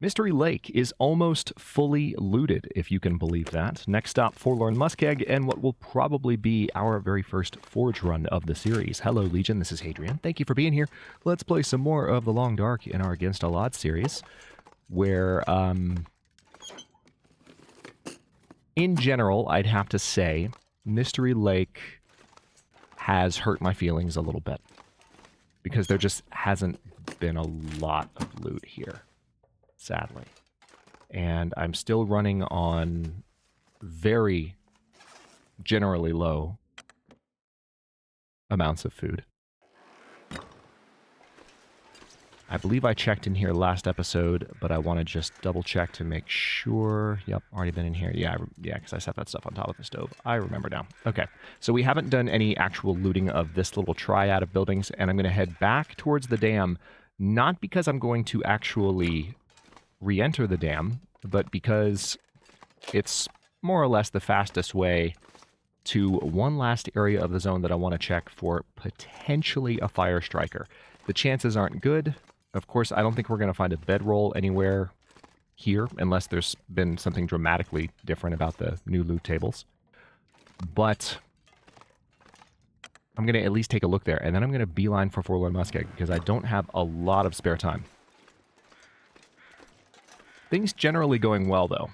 Mystery Lake is almost fully looted, if you can believe that. Next stop, Forlorn, Muskeg, and what will probably be our very first Forge run of the series. Hello, Legion. This is Hadrian. Thank you for being here. Let's play some more of The Long Dark in our Against All Odds series, where, in general, I'd have to say, Mystery Lake has hurt my feelings a little bit, because there just hasn't been a lot of loot here. Sadly. And I'm still running on very generally low amounts of food. I believe I checked in here last episode, but I want to just double check to make sure. Yep, already been in here. Yeah, because I set that stuff on top of the stove. I remember now. Okay, so we haven't done any actual looting of this little triad of buildings, and I'm going to head back towards the dam, not because I'm going to actually re-enter the dam, but because it's more or less the fastest way to one last area of the zone that I want to check for potentially a fire striker. The chances aren't good. Of course, I don't think we're going to find a bedroll anywhere here, unless there's been something dramatically different about the new loot tables. But I'm going to at least take a look there, and then I'm going to beeline for Forlorn Muskeg, because I don't have a lot of spare time. Things generally going well, though.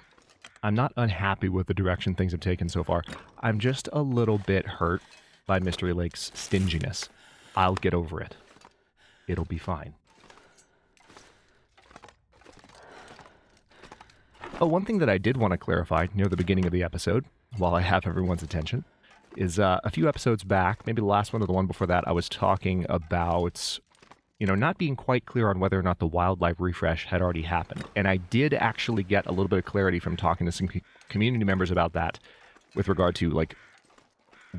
I'm not unhappy with the direction things have taken so far. I'm just a little bit hurt by Mystery Lake's stinginess. I'll get over it. It'll be fine. Oh, one thing that I did want to clarify near the beginning of the episode, while I have everyone's attention, is a few episodes back, maybe the last one or the one before that, I was talking about, you know, not being quite clear on whether or not the wildlife refresh had already happened. And I did actually get a little bit of clarity from talking to some community members about that with regard to, like,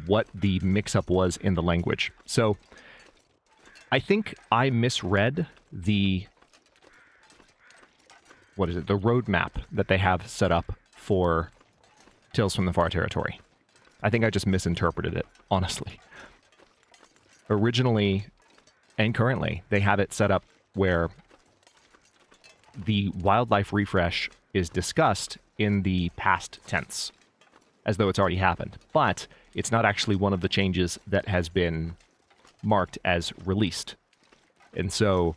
what the mix-up was in the language. So I think I misread the, the roadmap that they have set up for Tales from the Far Territory. I think I just misinterpreted it, honestly. Originally, and currently, they have it set up where the wildlife refresh is discussed in the past tense, as though it's already happened. But it's not actually one of the changes that has been marked as released. And so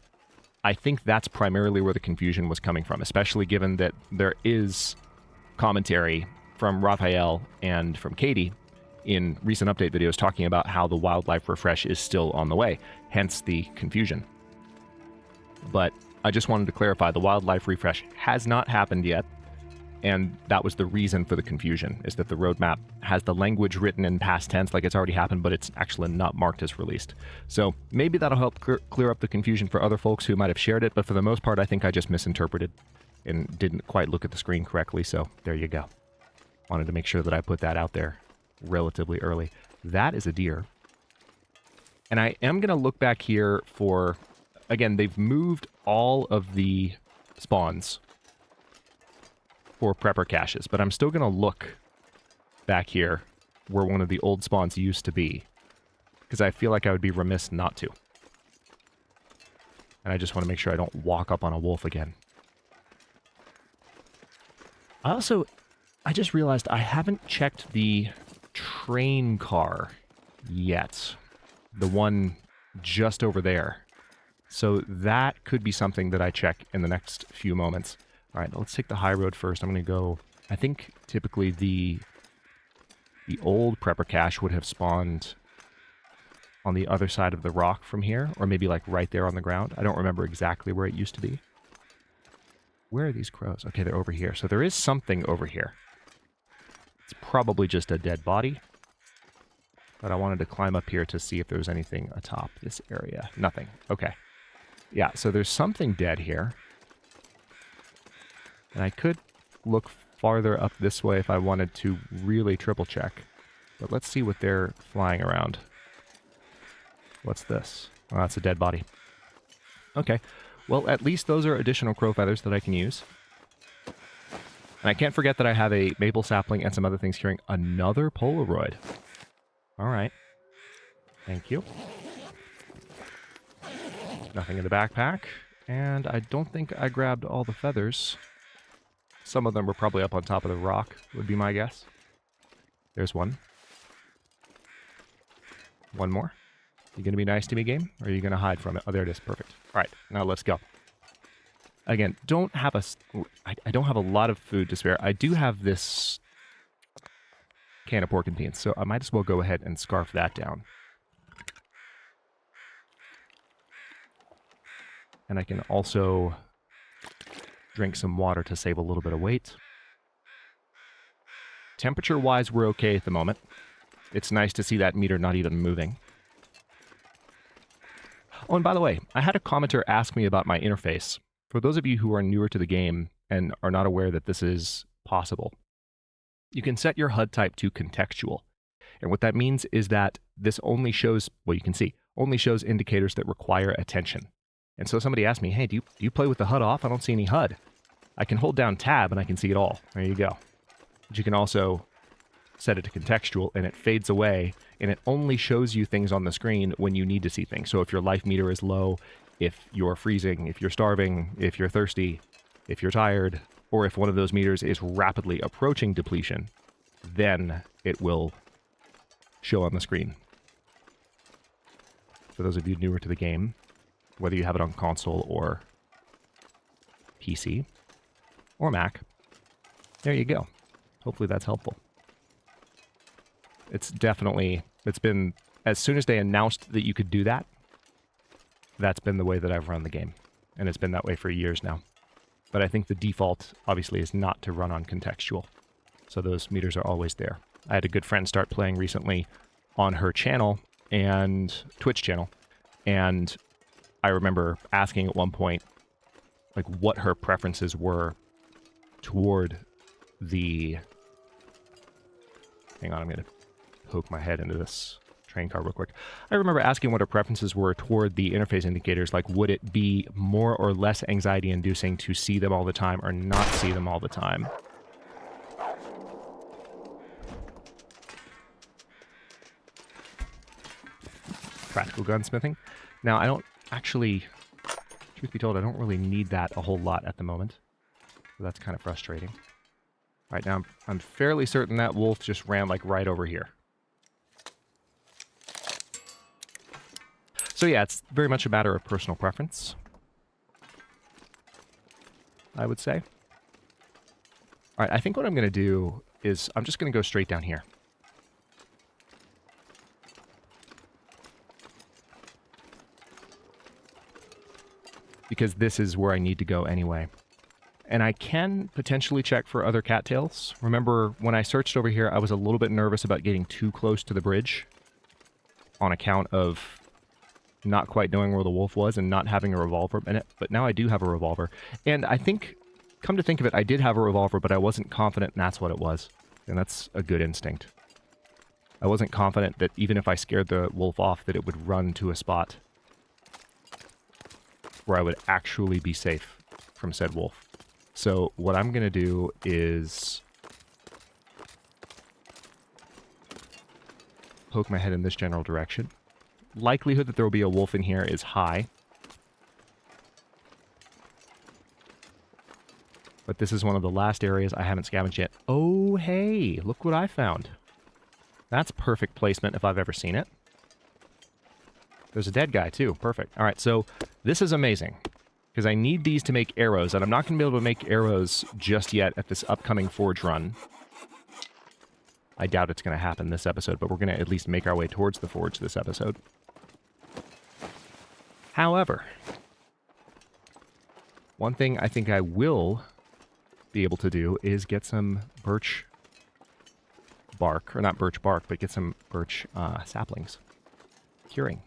I think that's primarily where the confusion was coming from, especially given that there is commentary from Raphael and from Katie in recent update videos talking about how the wildlife refresh is still on the way, hence the confusion. But I just wanted to clarify, the wildlife refresh has not happened yet, and that was the reason for the confusion, is that the roadmap has the language written in past tense like it's already happened, but it's actually not marked as released. So maybe that'll help clear up the confusion for other folks who might have shared it, but for the most part, I think I just misinterpreted and didn't quite look at the screen correctly, so there you go. Wanted to make sure that I put that out there relatively early. That is a deer. And I am going to look back here for, again, they've moved all of the spawns for prepper caches, but I'm still going to look back here where one of the old spawns used to be, because I feel like I would be remiss not to. And I just want to make sure I don't walk up on a wolf again. I just realized I haven't checked the train car yet. The one just over there. So that could be something that I check in the next few moments. All right, let's take the high road first. I'm going to go... I think typically the old prepper cache would have spawned on the other side of the rock from here, or maybe like right there on the ground. I don't remember exactly where it used to be. Where are these crows? Okay, they're over here. So there is something over here. It's probably just a dead body. But I wanted to climb up here to see if there was anything atop this area. Nothing. Okay. Yeah, so there's something dead here. And I could look farther up this way if I wanted to really triple check. But let's see what they're flying around. What's this? Oh, that's a dead body. Okay. Well, at least those are additional crow feathers that I can use. And I can't forget that I have a maple sapling and some other things carrying another Polaroid. All right. Thank you. Nothing in the backpack. And I don't think I grabbed all the feathers. Some of them were probably up on top of the rock, would be my guess. There's one. One more. You gonna be nice to me, game? Or are you gonna hide from it? Oh, there it is. Perfect. All right, now let's go. Again, I don't have a lot of food to spare. I do have this can of pork and beans, so I might as well go ahead and scarf that down. And I can also drink some water to save a little bit of weight. Temperature-wise, we're okay at the moment. It's nice to see that meter not even moving. Oh, and by the way, I had a commenter ask me about my interface. For those of you who are newer to the game and are not aware that this is possible, you can set your HUD type to contextual. And what that means is that this only shows, well, you can see, only shows indicators that require attention. And so somebody asked me, hey, do you play with the HUD off? I don't see any HUD. I can hold down tab and I can see it all. There you go. But you can also set it to contextual and it fades away and it only shows you things on the screen when you need to see things. So if your life meter is low, if you're freezing, if you're starving, if you're thirsty, if you're tired, or if one of those meters is rapidly approaching depletion, then it will show on the screen. For those of you newer to the game, whether you have it on console or PC or Mac, there you go. Hopefully that's helpful. It's been, as soon as they announced that you could do that, that's been the way that I've run the game. And it's been that way for years now. But I think the default, obviously, is not to run on contextual. So those meters are always there. I had a good friend start playing recently on her channel, and Twitch channel, and I remember asking at one point, like, what her preferences were toward the... Hang on, I'm going to poke my head into this train car real quick. I remember asking what her preferences were toward the interface indicators, like would it be more or less anxiety-inducing to see them all the time or not see them all the time? Practical gunsmithing. Now, I don't actually, truth be told, I don't really need that a whole lot at the moment. So that's kind of frustrating. All right, now I'm fairly certain that wolf just ran like right over here. So yeah, it's very much a matter of personal preference, I would say. All right, I think what I'm going to do is I'm just going to go straight down here. Because this is where I need to go anyway. And I can potentially check for other cattails. Remember, when I searched over here, I was a little bit nervous about getting too close to the bridge on account of not quite knowing where the wolf was and not having a revolver in it. But now I do have a revolver. And I think, come to think of it, I did have a revolver, but I wasn't confident and that's what it was. And that's a good instinct. I wasn't confident that even if I scared the wolf off, that it would run to a spot where I would actually be safe from said wolf. So what I'm going to do is poke my head in this general direction. Likelihood that there will be a wolf in here is high. But this is one of the last areas I haven't scavenged yet. Oh, hey, look what I found. That's perfect placement if I've ever seen it. There's a dead guy, too. Perfect. All right, so this is amazing, because I need these to make arrows, and I'm not going to be able to make arrows just yet at this upcoming forge run. I doubt it's going to happen this episode, but we're going to at least make our way towards the forge this episode. However, one thing I think I will be able to do is get some birch bark, or not birch bark, but get some birch saplings. Curing.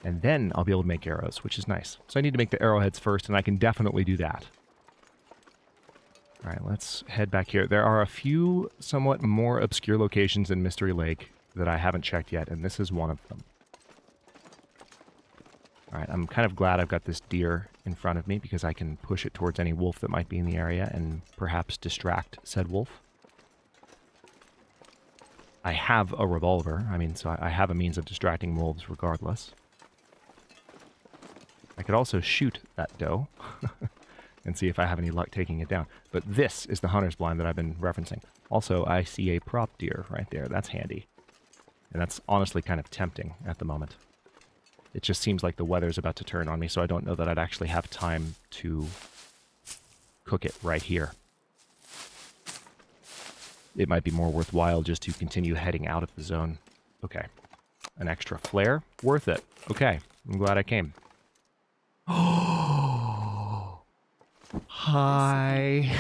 And then I'll be able to make arrows, which is nice. So I need to make the arrowheads first, and I can definitely do that. All right, let's head back here. There are a few somewhat more obscure locations in Mystery Lake that I haven't checked yet, and this is one of them. All right, I'm kind of glad I've got this deer in front of me because I can push it towards any wolf that might be in the area and perhaps distract said wolf. I have a revolver, so I have a means of distracting wolves regardless. I could also shoot that doe and see if I have any luck taking it down. But this is the hunter's blind that I've been referencing. Also, I see a prop deer right there. That's handy. And that's honestly kind of tempting at the moment. It just seems like the weather's about to turn on me, so I don't know that I'd actually have time to cook it right here. It might be more worthwhile just to continue heading out of the zone. Okay. An extra flare? Worth it. Okay. I'm glad I came. Oh! Hi.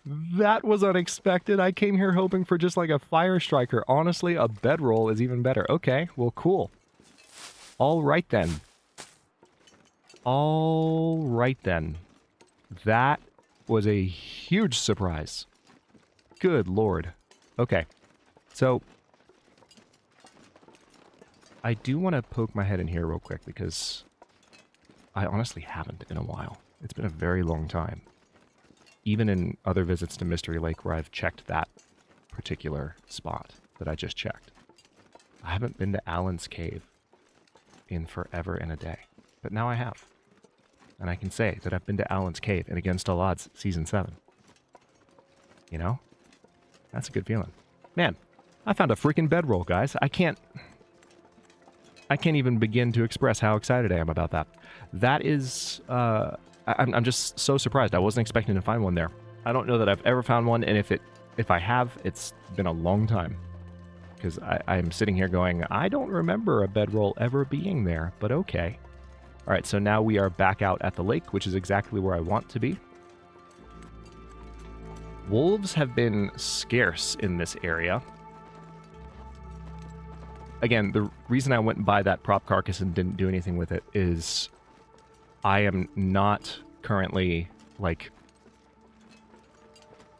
That was unexpected. I came here hoping for just like a fire striker. Honestly, a bedroll is even better. Okay, well, cool. All right then. All right then. That was a huge surprise. Good lord. Okay, so I do want to poke my head in here real quick because I honestly haven't in a while. It's been a very long time. Even in other visits to Mystery Lake where I've checked that particular spot that I just checked. I haven't been to Alan's Cave in forever and a day. But now I have. And I can say that I've been to Alan's Cave in Against All Odds Season 7. You know? That's a good feeling. Man, I found a freaking bedroll, guys. I can't even begin to express how excited I am about that. That is, I'm just so surprised. I wasn't expecting to find one there. I don't know that I've ever found one, and if I have, it's been a long time. Because I'm sitting here going, I don't remember a bedroll ever being there, but okay. All right, so now we are back out at the lake, which is exactly where I want to be. Wolves have been scarce in this area. Again, the reason I went and buy that prop carcass and didn't do anything with it is I am not currently, like,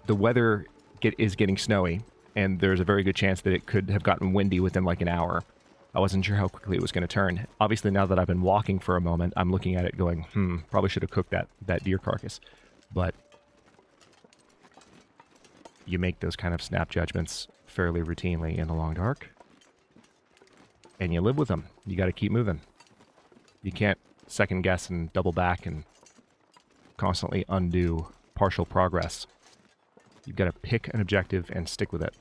the weather is getting snowy, and there's a very good chance that it could have gotten windy within like an hour. I wasn't sure how quickly it was going to turn. Obviously, now that I've been walking for a moment, I'm looking at it going, probably should have cooked that deer carcass. But you make those kind of snap judgments fairly routinely in the long dark. And you live with them. You got to keep moving. You can't second guess and double back and constantly undo partial progress. You've got to pick an objective and stick with it.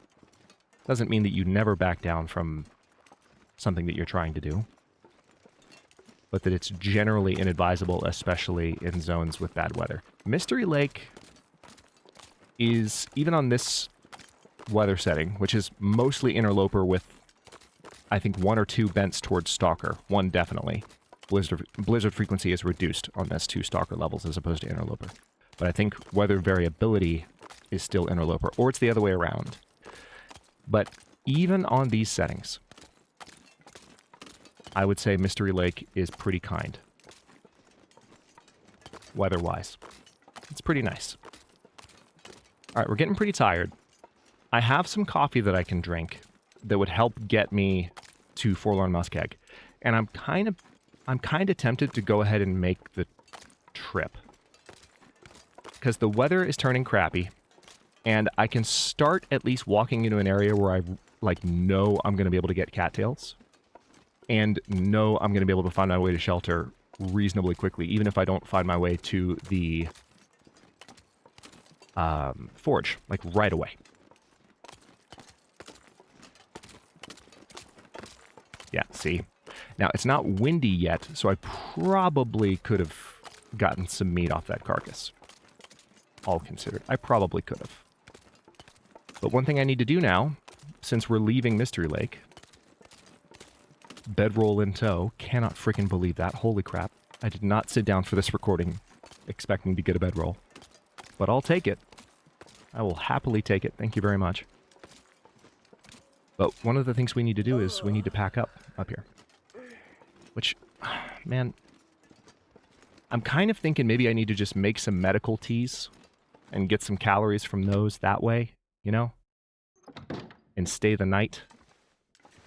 Doesn't mean that you never back down from something that you're trying to do, but that it's generally inadvisable, especially in zones with bad weather. Mystery Lake is, even on this weather setting, which is mostly Interloper with, I think, 1 or 2 bents towards Stalker. 1 definitely. Blizzard frequency is reduced on this to Stalker levels as opposed to Interloper. But I think weather variability is still Interloper, or it's the other way around. But even on these settings, I would say Mystery Lake is pretty kind. Weather-wise. It's pretty nice. Alright, we're getting pretty tired. I have some coffee that I can drink that would help get me to Forlorn Muskeg. And I'm kind of tempted to go ahead and make the trip. Because the weather is turning crappy, and I can start at least walking into an area where I know I'm going to be able to get cattails, and know I'm going to be able to find my way to shelter reasonably quickly, even if I don't find my way to the forge, like right away. Yeah, see? Now, it's not windy yet, so I probably could have gotten some meat off that carcass. All considered. I probably could have. But one thing I need to do now, since we're leaving Mystery Lake, bedroll in tow, cannot freaking believe that. Holy crap. I did not sit down for this recording expecting to get a bedroll. But I'll take it. I will happily take it. Thank you very much. But one of the things we need to do is we need to pack up here. Which, man, I'm kind of thinking maybe I need to just make some medical teas and get some calories from those that way, you know? And stay the night.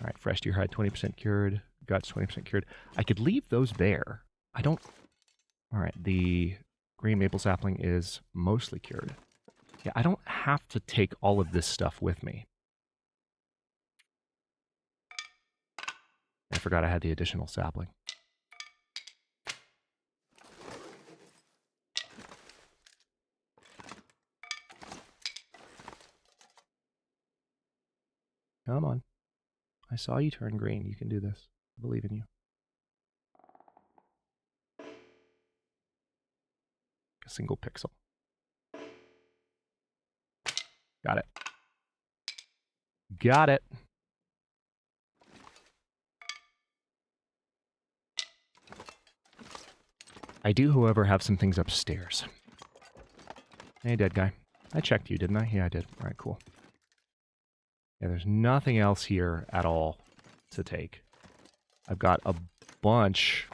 All right, fresh deer hide, 20% cured. Guts, 20% cured. I could leave those there. I don't... All right, the green maple sapling is mostly cured. Yeah, I don't have to take all of this stuff with me. I forgot I had the additional sapling. Come on. I saw you turn green. You can do this. I believe in you. A single pixel. Got it. Got it. I do, however, have some things upstairs. Hey, dead guy. I checked you, didn't I? Yeah, I did. All right, cool. Yeah, there's nothing else here at all to take. I've got a bunch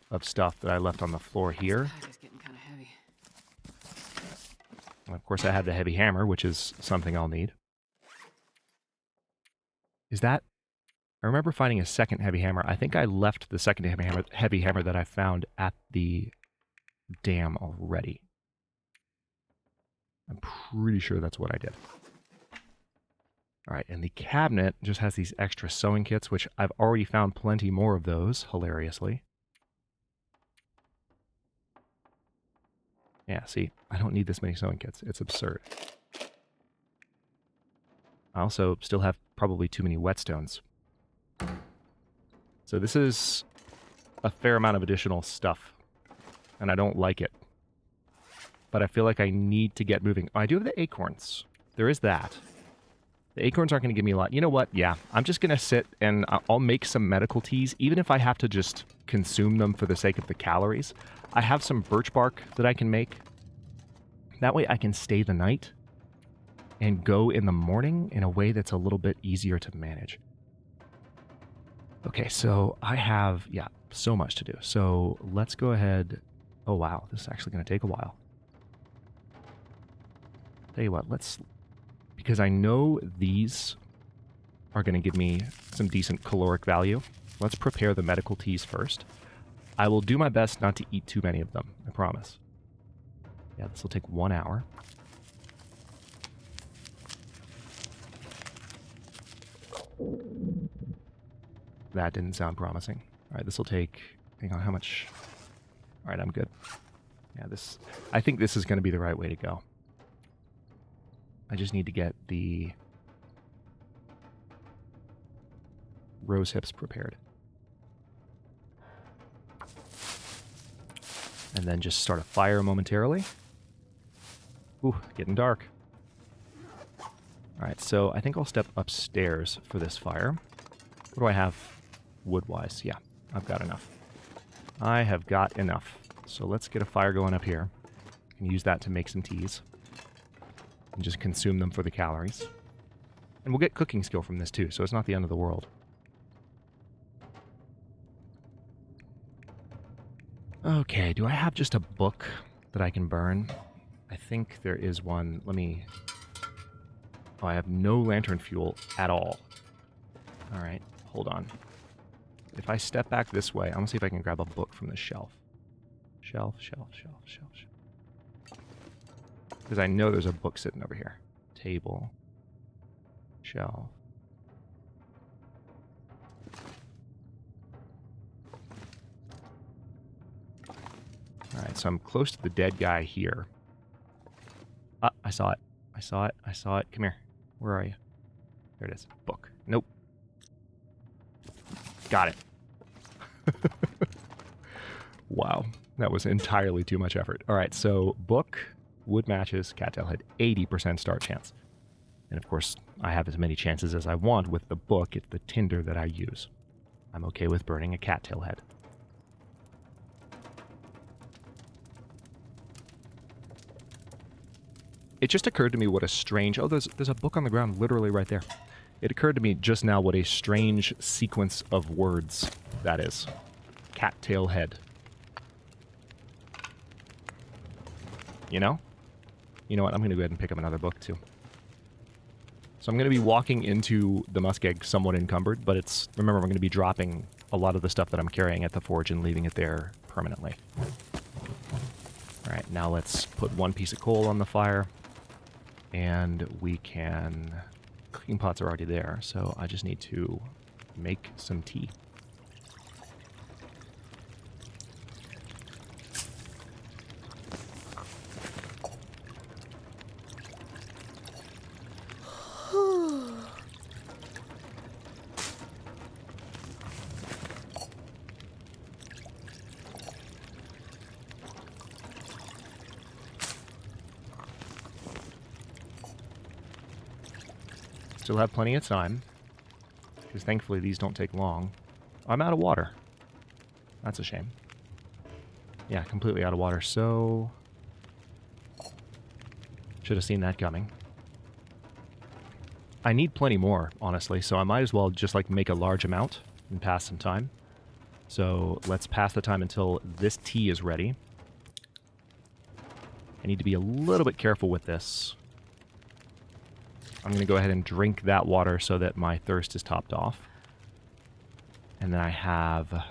of stuff that I left on the floor here. It's getting kind of heavy. And of course, I have the heavy hammer, which is something I'll need. Is that... I remember finding a second heavy hammer. I think I left the second heavy hammer that I found at the dam already. I'm pretty sure that's what I did. Alright, and the cabinet just has these extra sewing kits, which I've already found plenty more of those, hilariously. Yeah, see, I don't need this many sewing kits. It's absurd. I also still have probably too many whetstones. So this is a fair amount of additional stuff, and I don't like it. But I feel like I need to get moving. Oh, I do have the acorns. There is that. The acorns aren't going to give me a lot. You know what? Yeah, I'm just going to sit and I'll make some medical teas, even if I have to just consume them for the sake of the calories. I have some birch bark that I can make. That way I can stay the night and go in the morning in a way that's a little bit easier to manage. Okay, so I have, yeah, so much to do. So let's go ahead. Oh, wow, this is actually going to take a while. Tell you what, let's... Because I know these are going to give me some decent caloric value. Let's prepare the medical teas first. I will do my best not to eat too many of them, I promise. Yeah, this will take 1 hour. That didn't sound promising. All right, this will take... Hang on, how much... All right, I'm good. Yeah, this... I think this is going to be the right way to go. I just need to get the rose hips prepared. And then just start a fire momentarily. Ooh, getting dark. Alright, so I think I'll step upstairs for this fire. What do I have wood-wise? Yeah, I've got enough. I have got enough. So let's get a fire going up here. And use that to make some teas. And just consume them for the calories. And we'll get cooking skill from this too, so it's not the end of the world. Okay, do I have just a book that I can burn? I think there is one. Let me... Oh, I have no lantern fuel at all. Alright, hold on. If I step back this way, I'm going to see if I can grab a book from the shelf. Shelf, shelf, shelf, shelf, shelf. Because I know there's a book sitting over here. Table. Shelf. Alright, so I'm close to the dead guy here. Ah, I saw it. I saw it. I saw it. Come here. Where are you? There it is. Book. Nope. Got it. Wow. That was entirely too much effort. Alright, so book... Wood matches, cattail head, 80% start chance. And of course, I have as many chances as I want with the book. It's the tinder that I use. I'm okay with burning a cattail head. It just occurred to me what a strange... Oh, there's a book on the ground literally right there. It occurred to me just now what a strange sequence of words that is. Cattail head. You know? You know what? I'm going to go ahead and pick up another book, too. So I'm going to be walking into the Muskeg somewhat encumbered, but it's... Remember, I'm going to be dropping a lot of the stuff that I'm carrying at the forge and leaving it there permanently. Alright, now let's put one piece of coal on the fire. And we can... Cooking pots are already there, so I just need to make some tea. Still have plenty of time, because thankfully these don't take long. I'm out of water. That's a shame. Yeah, completely out of water, so... should have seen that coming. I need plenty more, honestly, so I might as well just, like, make a large amount and pass some time. So let's pass the time until this tea is ready. I need to be a little bit careful with this. I'm going to go ahead and drink that water so that my thirst is topped off. And then I have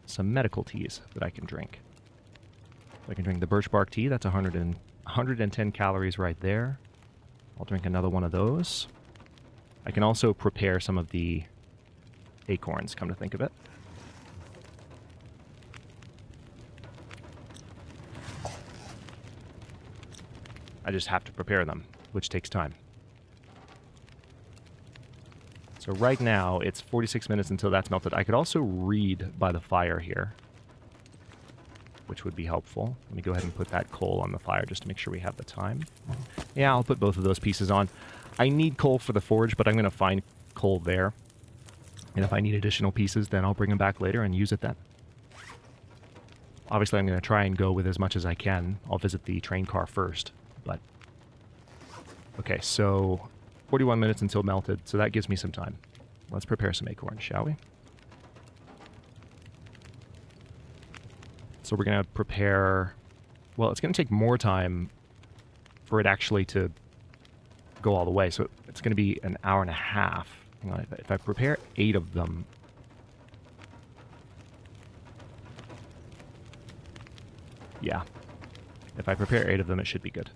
some medical teas that I can drink. So I can drink the birch bark tea. That's 110 calories right there. I'll drink another one of those. I can also prepare some of the acorns, come to think of it. I just have to prepare them, which takes time. So right now, it's 46 minutes until that's melted. I could also read by the fire here, which would be helpful. Let me go ahead and put that coal on the fire just to make sure we have the time. Yeah, I'll put both of those pieces on. I need coal for the forge, but I'm going to find coal there. And if I need additional pieces, then I'll bring them back later and use it then. Obviously, I'm going to try and go with as much as I can. I'll visit the train car first, but... okay, so 41 minutes until melted, so that gives me some time. Let's prepare some acorns, shall we? So we're going to prepare... well, it's going to take more time for it actually to go all the way, so it's going to be an hour and a half. Hang on, if I prepare 8 of them... yeah. If I prepare 8 of them, it should be good.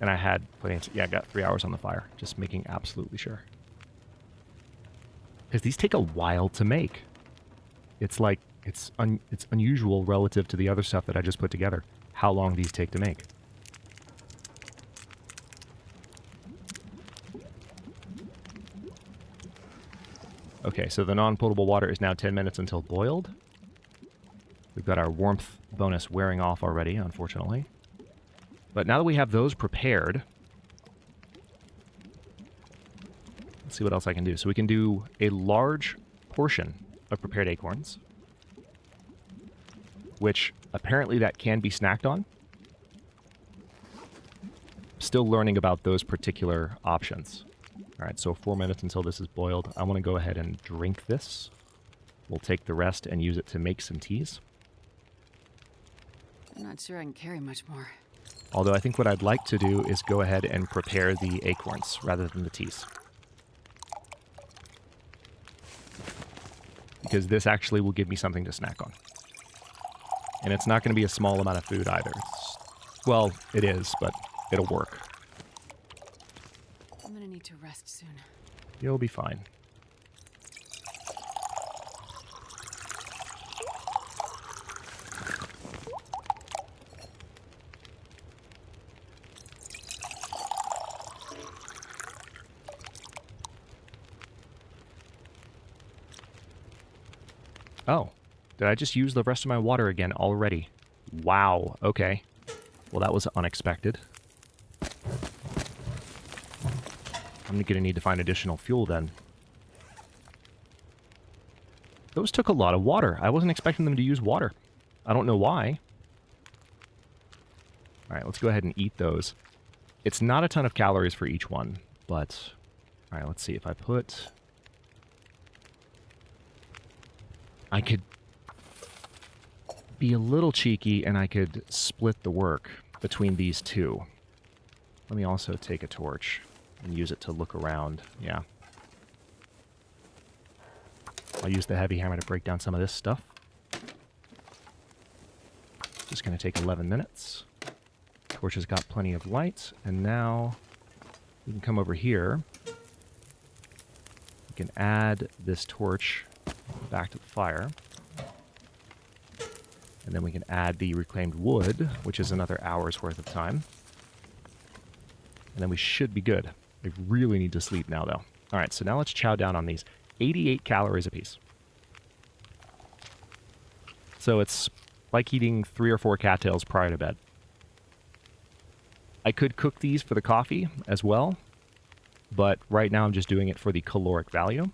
And I had plenty of... yeah, I got 3 hours on the fire. Just making absolutely sure. Because these take a while to make. It's like... it's unusual relative to the other stuff that I just put together. How long these take to make. Okay, so the non-potable water is now 10 minutes until boiled. We've got our warmth bonus wearing off already, unfortunately. But now that we have those prepared, let's see what else I can do. So we can do a large portion of prepared acorns, which apparently that can be snacked on. Still learning about those particular options. All right, so 4 minutes until this is boiled. I want to go ahead and drink this. We'll take the rest and use it to make some teas. I'm not sure I can carry much more. Although I think what I'd like to do is go ahead and prepare the acorns rather than the teas. Because this actually will give me something to snack on. And it's not going to be a small amount of food either. Well, it is, but it'll work. I'm going to need to rest soon. You'll be fine. Oh, did I just use the rest of my water again already? Wow, okay. Well, that was unexpected. I'm going to need to find additional fuel then. Those took a lot of water. I wasn't expecting them to use water. I don't know why. Alright, let's go ahead and eat those. It's not a ton of calories for each one, but... alright, let's see. If I put... I could be a little cheeky and I could split the work between these two. Let me also take a torch and use it to look around. Yeah. I'll use the heavy hammer to break down some of this stuff. Just going to take 11 minutes. Torch has got plenty of light, and now we can come over here. We can add this torch back to the fire. And then we can add the reclaimed wood, which is another hour's worth of time. And then we should be good. I really need to sleep now, though. All right, so now let's chow down on these. 88 calories apiece. So it's like eating 3 or 4 cattails prior to bed. I could cook these for the coffee as well, but right now I'm just doing it for the caloric value,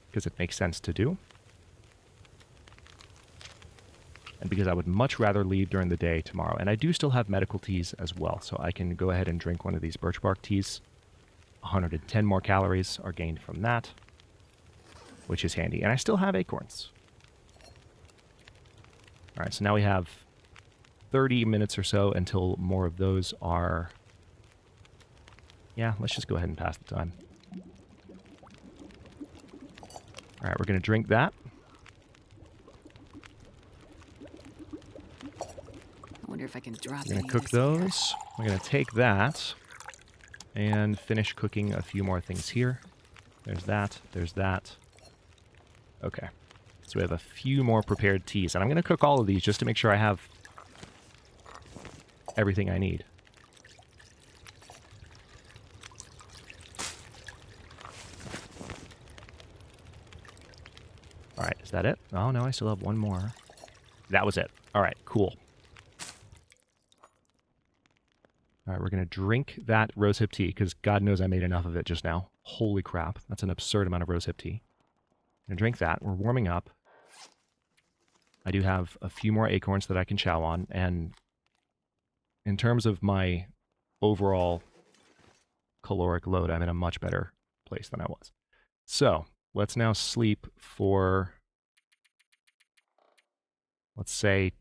because it makes sense to do. And because I would much rather leave during the day tomorrow. And I do still have medical teas as well, so I can go ahead and drink one of these birch bark teas. 110 more calories are gained from that, which is handy. And I still have acorns. All right, so now we have 30 minutes or so until more of those are... Yeah, let's just go ahead and pass the time. All right, we're going to drink that. I wonder if I can drop. We're going to cook those. We're going to take that and finish cooking a few more things here. There's that. There's that. Okay. So we have a few more prepared teas. And I'm going to cook all of these just to make sure I have everything I need. All right. Is that it? Oh, no. I still have one more. That was it. All right. Cool. All right, we're going to drink that rosehip tea, because God knows I made enough of it just now. Holy crap, that's an absurd amount of rosehip tea. I'm going to drink that. We're warming up. I do have a few more acorns that I can chow on, and in terms of my overall caloric load, I'm in a much better place than I was. So, let's now sleep for, let's go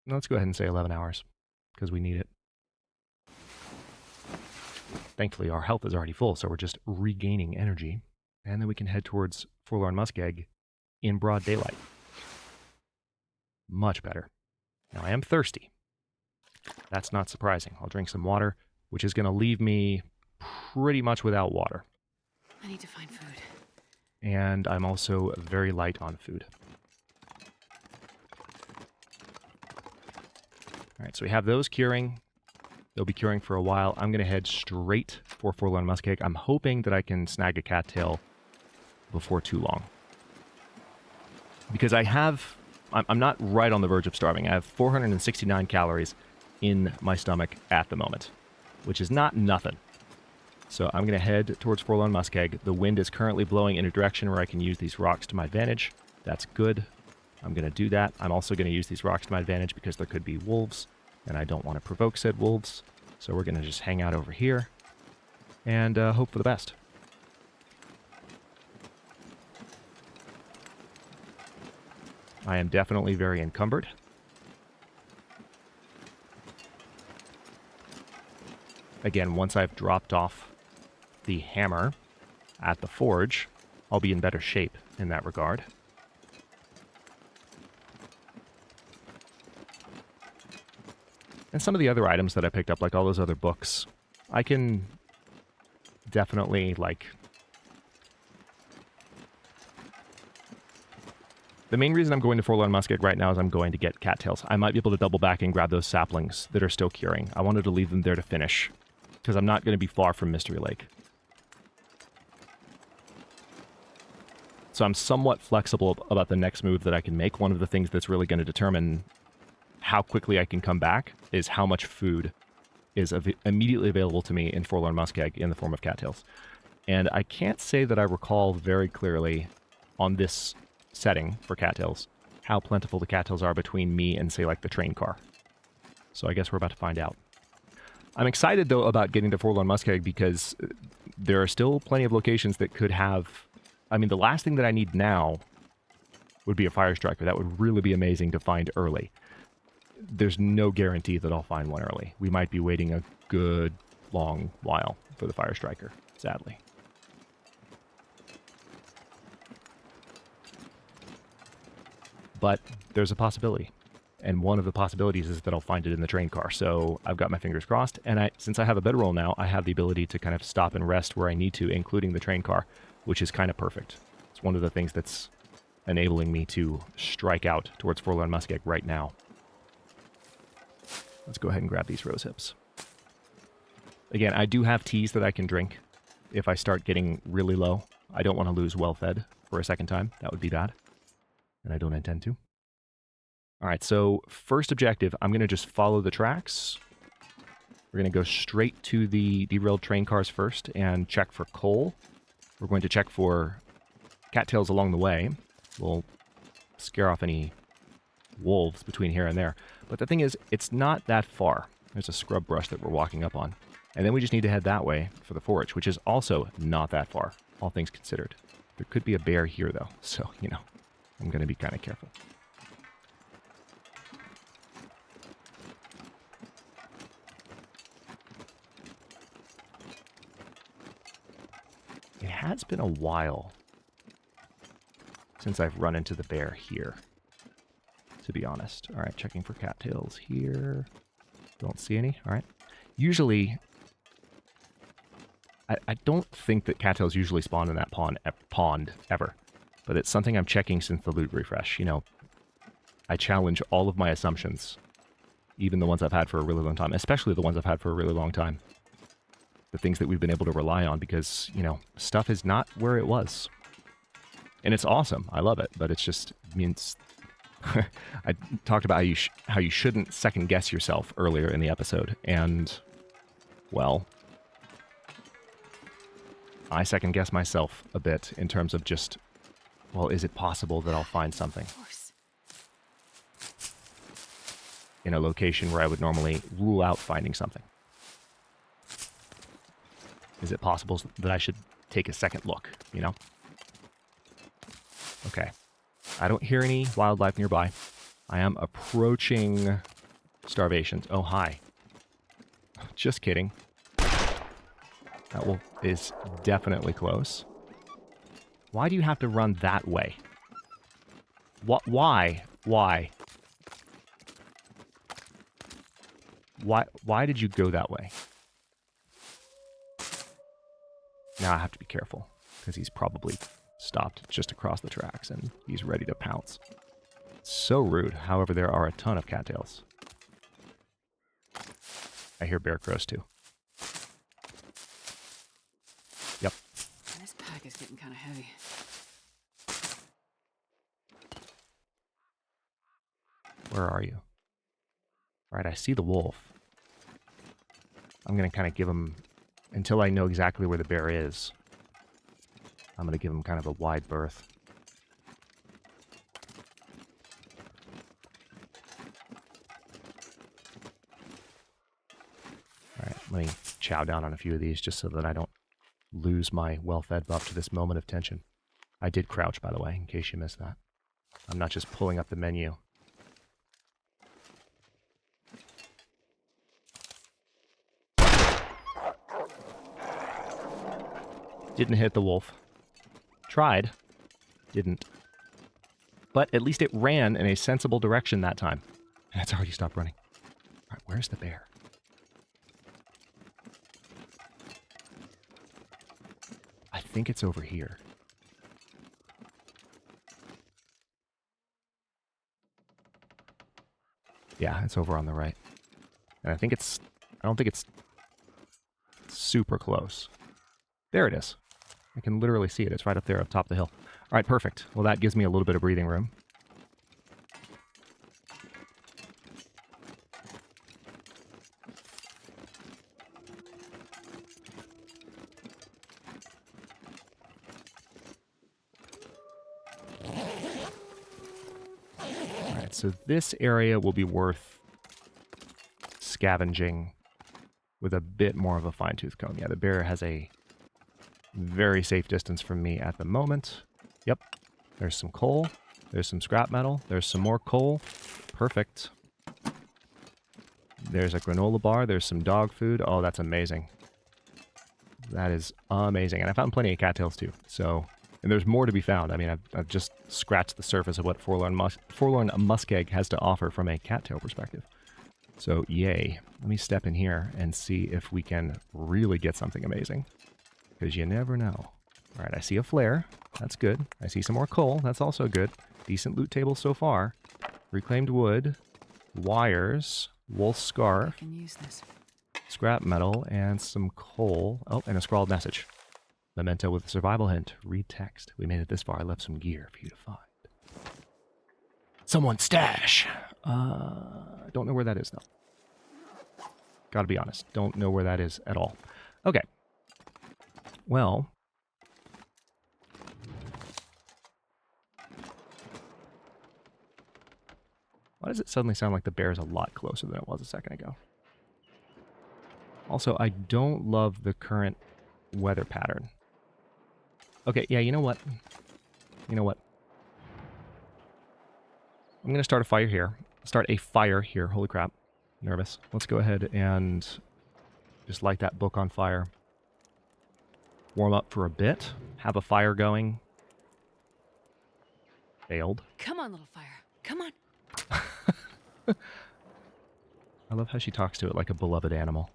ahead and say 11 hours, because we need it. Thankfully, our health is already full, so we're just regaining energy. And then we can head towards Forlorn Muskeg in broad daylight. Much better. Now, I am thirsty. That's not surprising. I'll drink some water, which is going to leave me pretty much without water. I need to find food. And I'm also very light on food. All right, so we have those curing. They'll be curing for a while. I'm going to head straight for Forlorn Muskeg. I'm hoping that I can snag a cattail before too long. Because I'm not right on the verge of starving. I have 469 calories in my stomach at the moment, which is not nothing. So I'm going to head towards Forlorn Muskeg. The wind is currently blowing in a direction where I can use these rocks to my advantage. That's good. I'm going to do that. I'm also going to use these rocks to my advantage because there could be wolves, and I don't want to provoke said wolves. So we're going to just hang out over here and hope for the best. I am definitely very encumbered. Again, once I've dropped off the hammer at the forge, I'll be in better shape in that regard. And some of the other items that I picked up, like all those other books, I can definitely, like... The main reason I'm going to Forlorn Muskeg right now is I'm going to get cattails. I might be able to double back and grab those saplings that are still curing. I wanted to leave them there to finish, because I'm not going to be far from Mystery Lake. So I'm somewhat flexible about the next move that I can make. One of the things that's really going to determine how quickly I can come back is how much food is immediately available to me in Forlorn Muskeg in the form of cattails. And I can't say that I recall very clearly on this setting for cattails how plentiful the cattails are between me and, say, like the train car. So I guess we're about to find out. I'm excited, though, about getting to Forlorn Muskeg because there are still plenty of locations that could have... I mean, the last thing that I need now would be a fire striker. That would really be amazing to find early. There's no guarantee that I'll find one early. We might be waiting a good long while for the fire striker, sadly. But there's a possibility. And one of the possibilities is that I'll find it in the train car. So I've got my fingers crossed. And since I have a bedroll now, I have the ability to kind of stop and rest where I need to, including the train car, which is kind of perfect. It's one of the things that's enabling me to strike out towards Forlorn Muskeg right now. Let's go ahead and grab these rose hips. Again, I do have teas that I can drink if I start getting really low. I don't want to lose well fed for a second time. That would be bad. And I don't intend to. All right, so first objective, I'm going to just follow the tracks. We're going to go straight to the derailed train cars first and check for coal. We're going to check for cattails along the way. We'll scare off any wolves between here and there. But the thing is, it's not that far. There's a scrub brush that we're walking up on. And then we just need to head that way for the forage, which is also not that far, all things considered. There could be a bear here, though, so, you know, I'm going to be kind of careful. It has been a while since I've run into the bear here, to be honest. All right, checking for cattails here. Don't see any. All right. Usually, I don't think that cattails usually spawn in that pond ever, but it's something I'm checking since the loot refresh. You know, I challenge all of my assumptions, even the ones I've had for a really long time, especially the ones I've had for a really long time. The things that we've been able to rely on because, you know, stuff is not where it was. And it's awesome. I love it, but it's just means I talked about how you shouldn't second guess yourself earlier in the episode, and well, I second guess myself a bit in terms of just, well, is it possible that I'll find something in a location where I would normally rule out finding something? Is it possible that I should take a second look, you know? Okay. I don't hear any wildlife nearby. I am approaching starvations. Oh, hi. Just kidding. That wolf is definitely close. Why do you have to run that way? What? Why? Why? Why did you go that way? Now I have to be careful, because he's probably stopped just across the tracks, and he's ready to pounce. So rude. However, there are a ton of cattails. I hear bear crows, too. Yep. This pack is getting kind of heavy. Where are you? All right, I see the wolf. I'm going to kind of give him, until I know exactly where the bear is, I'm going to give him kind of a wide berth. All right, let me chow down on a few of these just so that I don't lose my well-fed buff to this moment of tension. I did crouch, by the way, in case you missed that. I'm not just pulling up the menu. Didn't hit the wolf. Tried. Didn't. But at least it ran in a sensible direction that time. And it's already stopped running. All right, where's the bear? I think it's over here. Yeah, it's over on the right. And I don't think it's super close. There it is. I can literally see it. It's right up there up top of the hill. All right, perfect. Well, that gives me a little bit of breathing room. All right, so this area will be worth scavenging with a bit more of a fine-tooth comb. Yeah, the bear has a very safe distance from me at the moment. Yep. There's some coal. There's some scrap metal. There's some more coal. Perfect. There's a granola bar. There's some dog food. Oh, that's amazing. That is amazing. And I found plenty of cattails too. So, and there's more to be found. I mean, I've just scratched the surface of what Forlorn Muskeg has to offer from a cattail perspective. So, yay. Let me step in here and see if we can really get something amazing. Because you never know. All right, I see a flare. That's good. I see some more coal. That's also good. Decent loot table so far. Reclaimed wood, wires, wool scarf, I can use this. scrap metal, and some coal. Oh, and a scrawled message. Memento with a survival hint. Read text. We made it this far. I left some gear for you to find. Someone's stash. Don't know where that is, though. Gotta be honest. Don't know where that is at all. Okay. Well. Why does it suddenly sound like the bear is a lot closer than it was a second ago? Also, I don't love the current weather pattern. Okay, yeah, you know what? You know what? I'm going to start a fire here. Start a fire here. Holy crap. Nervous. Let's go ahead and just light that book on fire. Warm up for a bit. Have a fire going. Failed. Come on, little fire. Come on. I love how she talks to it like a beloved animal.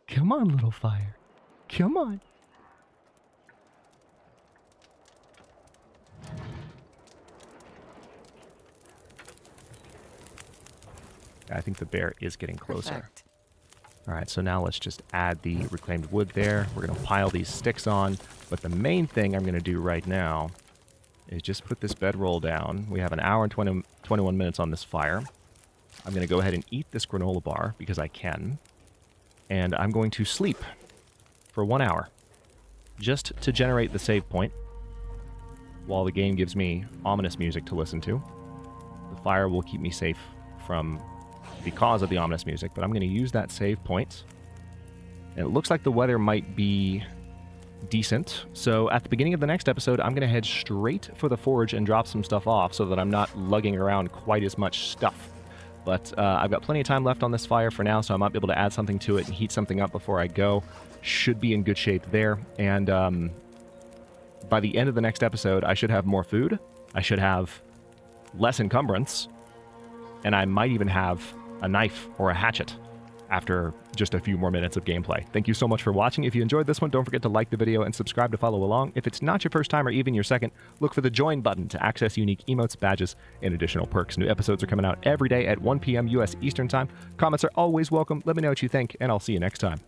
Come on, little fire. Come on. I think the bear is getting closer. Perfect. All right, so now let's just add the reclaimed wood there. We're going to pile these sticks on. But the main thing I'm going to do right now is just put this bedroll down. We have an hour and 21 minutes on this fire. I'm going to go ahead and eat this granola bar because I can. And I'm going to sleep for 1 hour just to generate the save point while the game gives me ominous music to listen to. The fire will keep me safe from because of the ominous music, but I'm going to use that save point. And it looks like the weather might be decent. So at the beginning of the next episode, I'm going to head straight for the forge and drop some stuff off so that I'm not lugging around quite as much stuff. But I've got plenty of time left on this fire for now, so I might be able to add something to it and heat something up before I go. Should be in good shape there. And by the end of the next episode, I should have more food. I should have less encumbrance. And I might even have a knife or a hatchet after just a few more minutes of gameplay. Thank you so much for watching. If you enjoyed this one, don't forget to like the video and subscribe to follow along. If it's not your first time or even your second, look for the join button to access unique emotes, badges, and additional perks. New episodes are coming out every day at 1 p.m. U.S. Eastern Time. Comments are always welcome. Let me know what you think, and I'll see you next time.